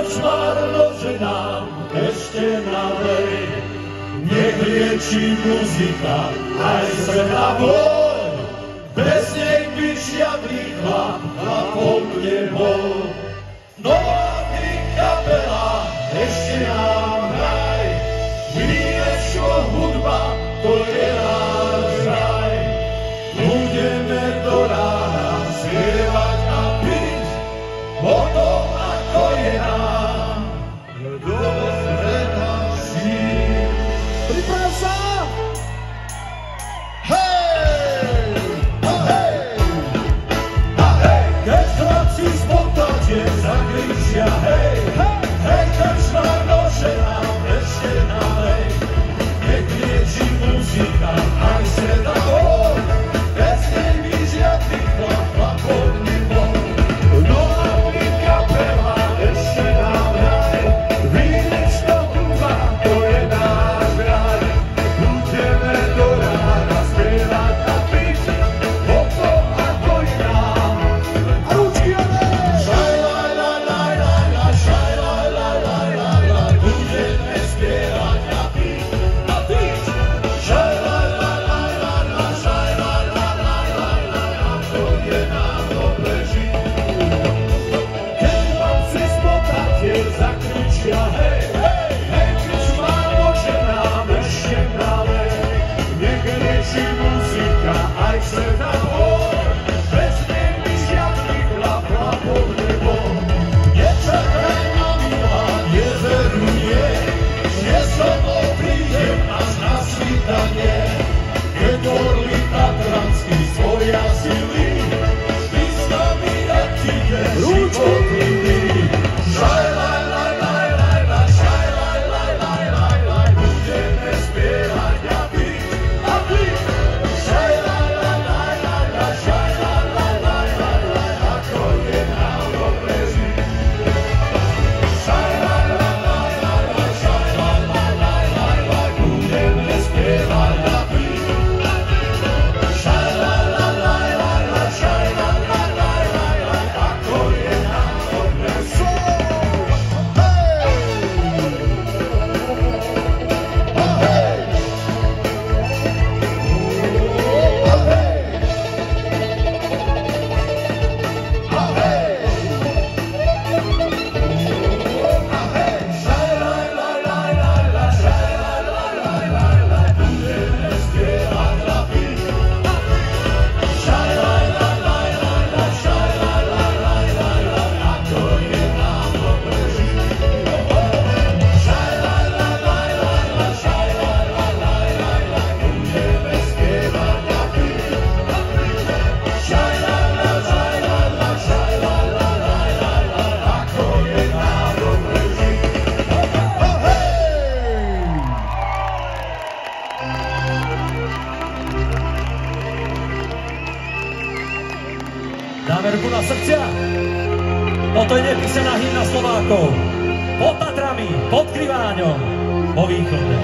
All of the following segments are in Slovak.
krčmárno, že nám ešte nalej. Nech lieči muzika aj srdá boj, bez nej by žiadny chlap chlapom nebol. Nová kapela, ešte nám hraj, vieš, čo hudba, to je náš raj. Budeme do rána spievať a piť o tom, ako je nám dobre žiť. Priprav sa! Hej! A hej! A hej! Keď chlapci z Potatie zakričia hej! Hej, krčmárno, že nám ešte nalej. Nech lieči muzika aj sreda bol, bez nej by žiadny chlap chlapom nebol. Nová kapela, ešte nám hraj, vieš, čo hudba, to je náš raj. Budeme do rána spievať a piť o tom, ako je nám. A ručky ale! Budeme spievať a piť a piť. Ako je nám dobre žiť. Keď chlapci z Potatie zakričia hej, hej, hej, krčmárno, že nám ešte nalej. Nech lieči muzika aj srdá bol, bez nej by žiadny chlap chlapom nebol. Nečakaj na milá, neveru nie, že so mnou prídem až na svítanie. Keď orly tatranský svoja sily, vždy s nami aký je život iný. Budeme spievať a piť a piť. Ako je nám dobre žiť. Budeme spievať a piť. Ako je nám dobre žiť. Dáme ruku na srdcia. Toto je nepísaná hymna Slovákov. Pod Tatrami, pod Kriváňom, vo východe.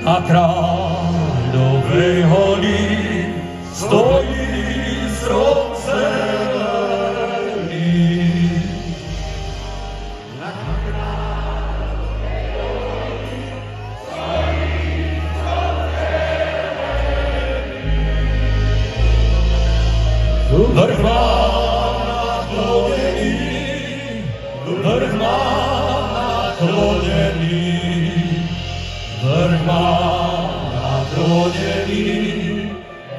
Na Kráľovej honi stojí strom zelený. Vrch má naklonený, vrch má naklonený, vrch má naklonený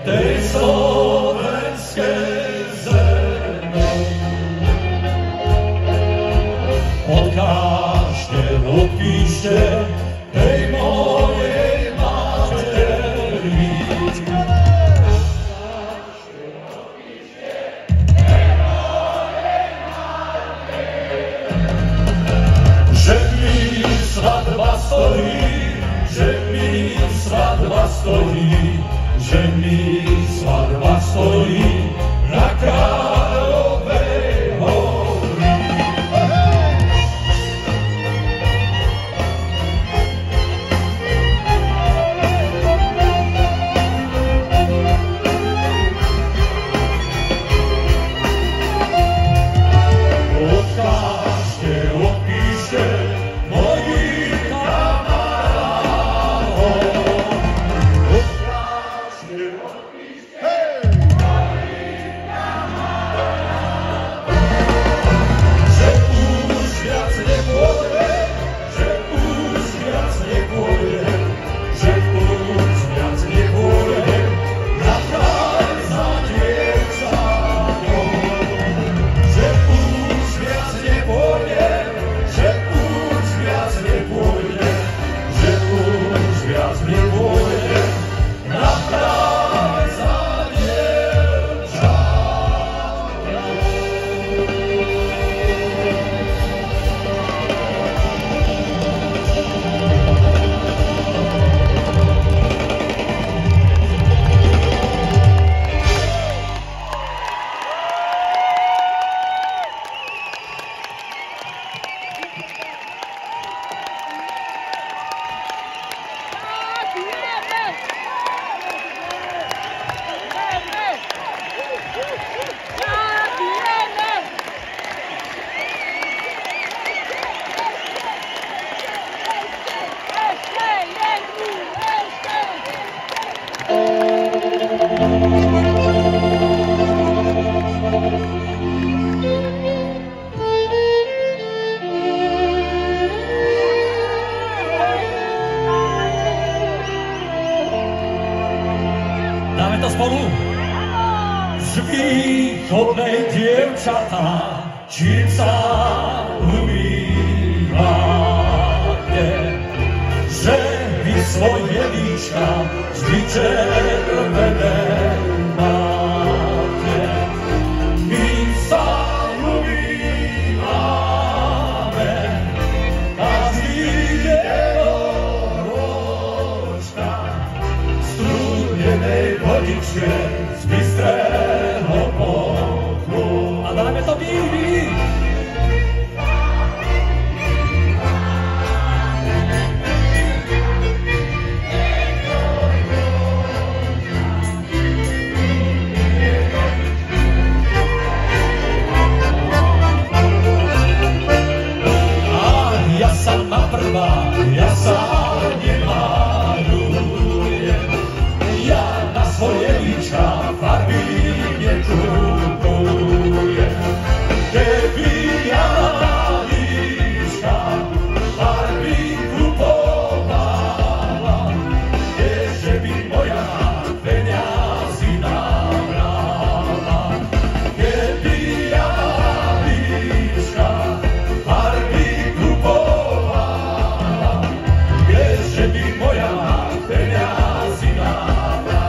tej slovenskej zeme. Odkážte, odpíšte tej mojej materi. Že mi svadba stojí, že mi svadba stojí, že mi svadba stojí na Kráľovej hori. Východnej dievčatá, čím sa umývate, že vy svoje líčka vždy červené máte. My sa umývame každý jednoročka v studenej vodičke z bystrého pokru. A dáme to vývý! Ja sa nemalujem, ja na svoje líčka farby nekupujem. Keby ja na líčka farby kupovala, že by moja peniazy nabrala. Keby ja na líčka farby kupovala, že by moja peniazy nabrala.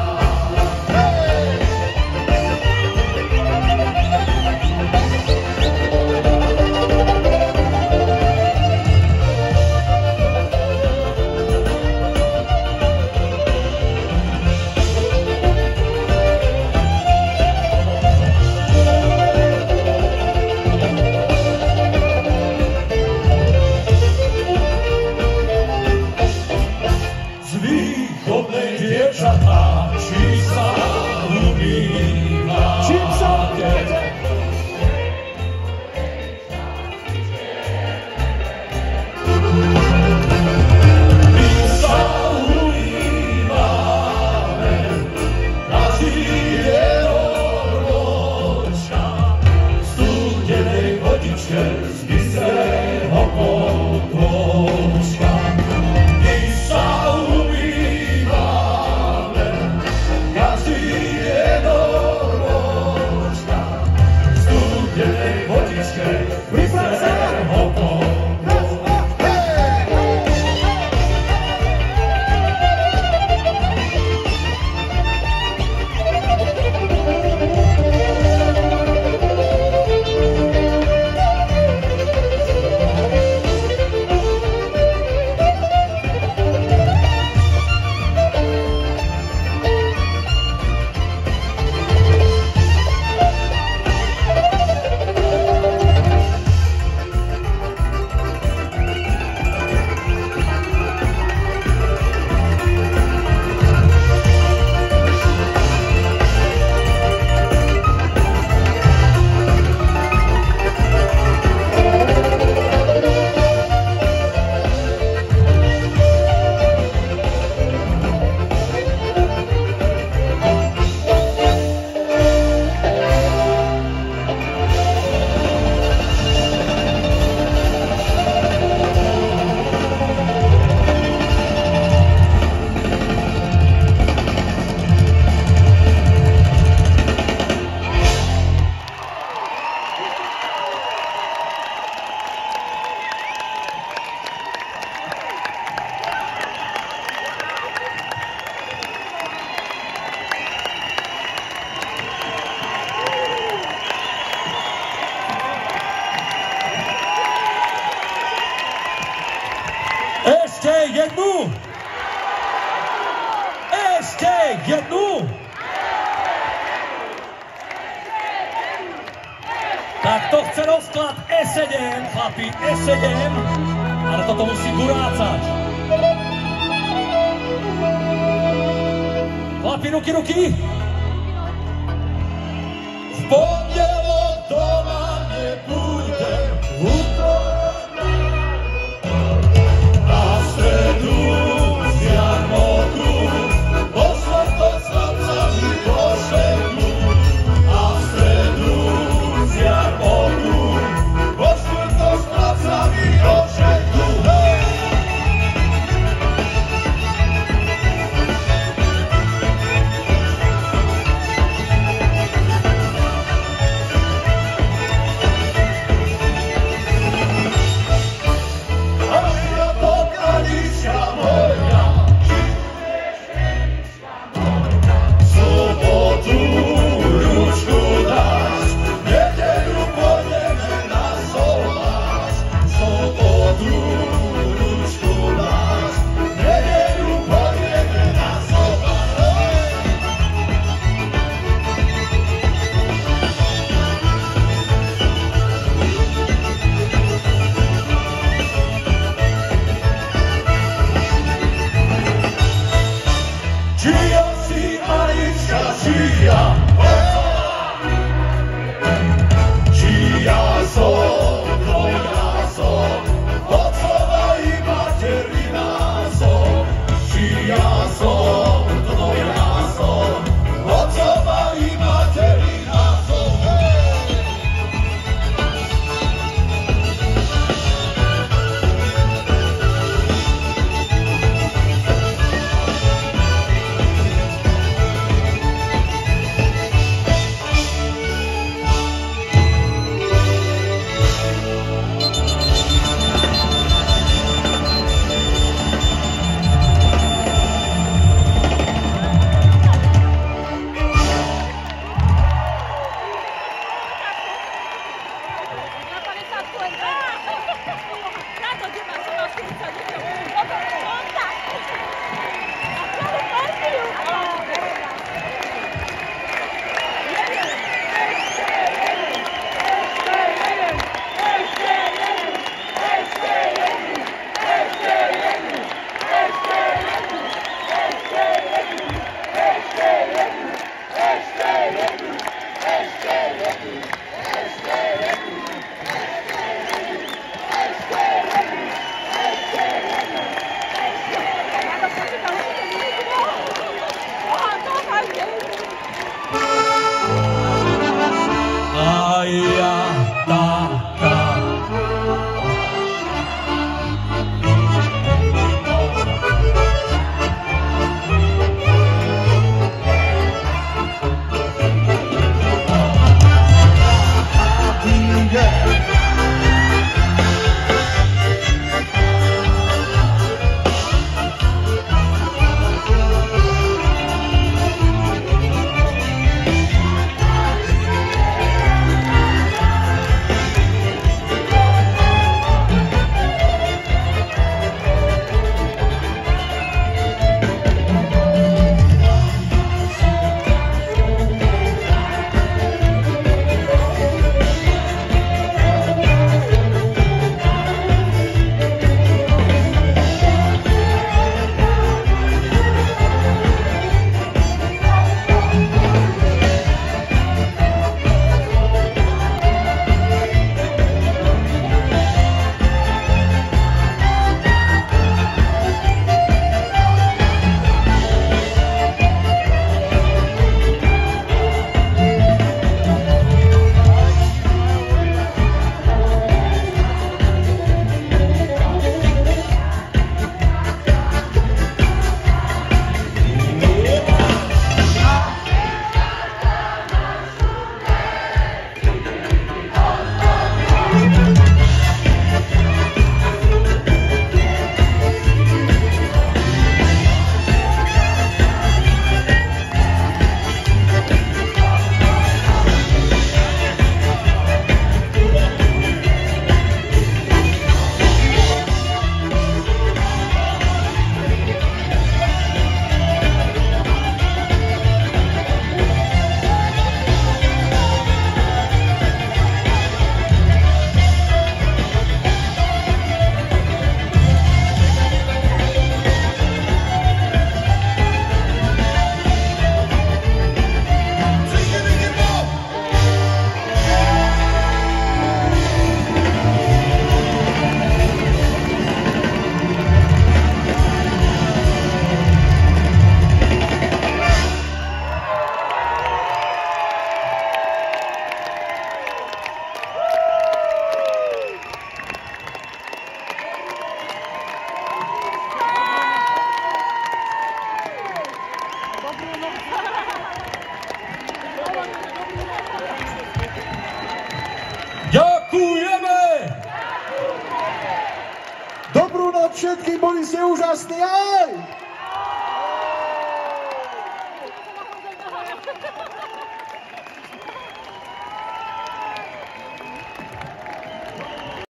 Z východnej dievčatá, či sa umývate, čím sa umývate, my sa umývame každý jednoročka v studenej vodičke z bystrého pokročka. My sa umývame každý jednoročka v studenej vodičke z bystrého pokročka. Ešte jednu! Tak to chce rozklad E7, chlapi, E7, ale toto musí burácať. Chlapi, ruky! V pondelok doma nepôjdem, na stredu z jarmoku, po štvrtok s chlapcami do šeku. A v stredu z jarmoku, po štvrtok s chlapcami do šeku. ja, tá. Ďakujeme! Dobrú noc všetkým, boli ste úžasní, aj!